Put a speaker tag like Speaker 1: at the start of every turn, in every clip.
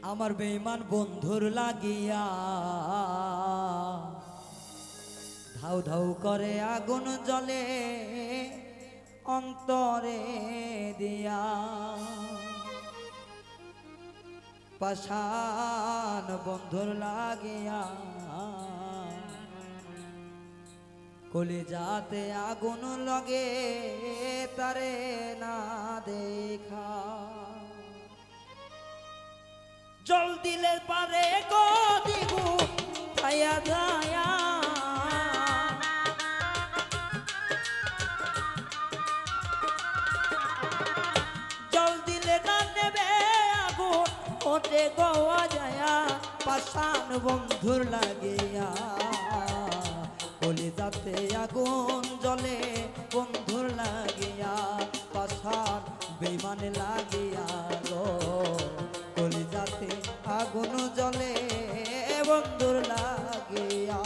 Speaker 1: আমার বেঈমান বন্ধুর লাগিয়া ধাউ ধাউ করে আগুন জ্বলে অন্তরে দিয়া পাষাণ বন্ধুর লাগিয়া কলিজাতে আগুন লাগে তারে না দেখা জল দিলে পারে গো দিগু ছায়া ছায়া জল দিলে না নেবে আগুন ওঠে গোয়া যায়া পাষাণ বন্ধুর লাগিয়া কলিজাতে আগুন জ্বলে বন্ধুর লাগিয়া পাষাণ বেঈমান লাগিয়া গো কলিজাতে আগুন জ্বলে বন্ধুর লাগিয়া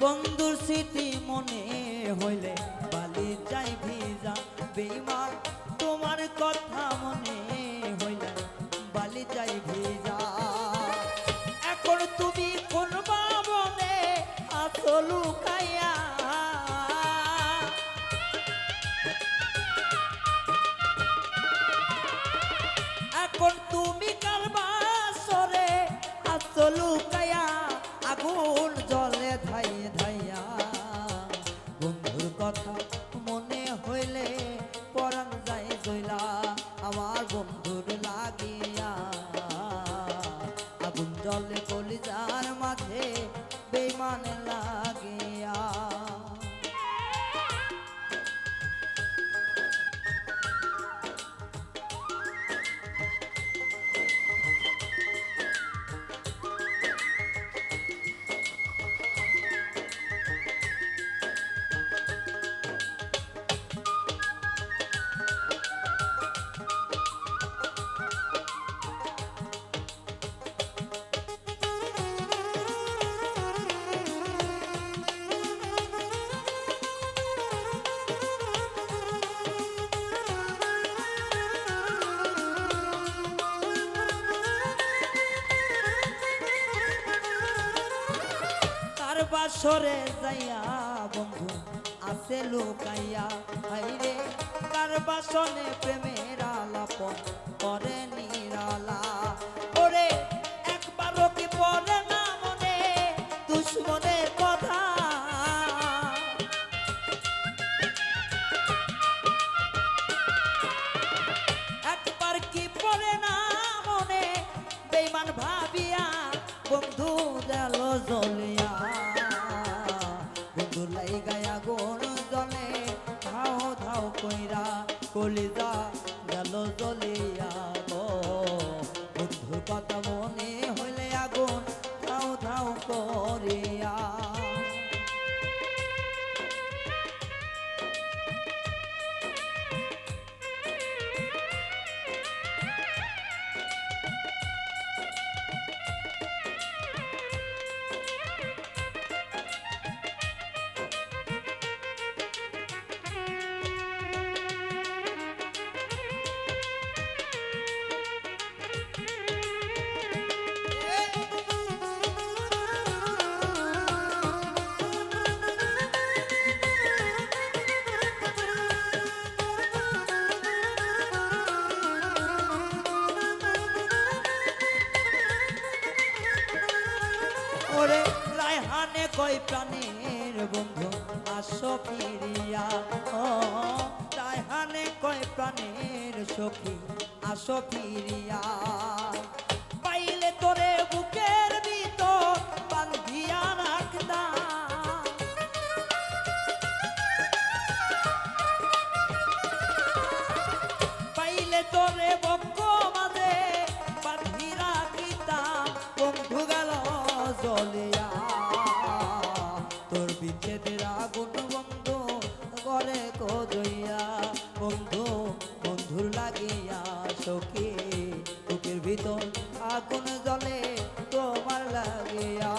Speaker 1: বন্ধুর স্মৃতি মনে হইলে বালি যাই ভিজা বেঈমান তোমার কথা মনে হইলে বালি যাই ভিজা এখন তুমি কোন বাবনে আছো লুকাইয়া এখন তুমি কার বাসরে আছো লুকাইয়া আগুন জলে ধাইয়া ধাইয়া বন্ধুর কথা মনে হইলে পরাণ যায় জইলা আমার বন্ধুর লাগিয়া আগুন জলে কলিজার মাঝে বেঈমান লাগিয়া বাসরে যাইয়া বন্ধু আছে লুকাইয়া হাইরে কার বাসনে প্রেমের আলাপন করে নিরালা ওরে একবারও কি পড়ে না মনে দুশ্মনের কথা একবার কি পড়ে না মনে বেঈমান ভাবিয়া বন্ধু গেল জ্বলিয়া গায়া গোন জলে ধাও ধাও কইরা কলিজা গেল জ্বলিয়া গো বন্ধুর কথা মনে হইলে আগুন ধাও ধাও করিয়া ওরে রায়হানে কই প্রাণের বন্ধু আসো ফিরিয়া সখী আসো ফিরিয়া পাইলে তোরে বুকের ভিতর বান্ধিয়া রাখতাম পাইলে তোরে বক্ষ মাঝে বান্ধি রাখিতাম বন্ধু গেল জ্বলিয়া তোর বিচ্ছেদের আগুন বন্ধু করে কজইয়া বন্ধু বন্ধুর লাগিয়া সখী বুকের ভিতর আগুন জ্বলে তোমার লাগিয়া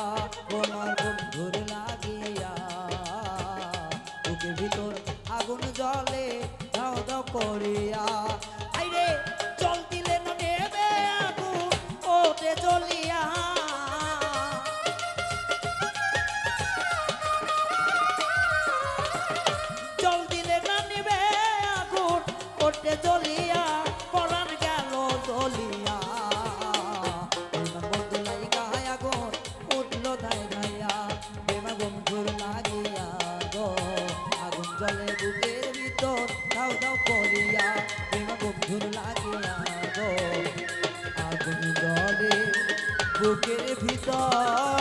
Speaker 1: তোমার বন্ধুর লাগিয়া বুকের ভিতর আগুন জ্বলে দাও দাও করিয়া আইরে জল দিলে না নেবে আগুন ওঠে জ্বলিয়া জল দিলে না নেবে আগুন ওঠে জ্বলিয়া পরাণ গেল জ্বলিয়া তোমার বন্ধু লাইগায় আগুন উঠলো ধাই ধাইয়া তোমার বন্ধুর লাগিয়া গো আগুন জ্বলে বুকের ভিতর দাও দাও করিয়া তোমার বন্ধুর লাগিয়া গো আগুন জ্বলে বুকের ভিতর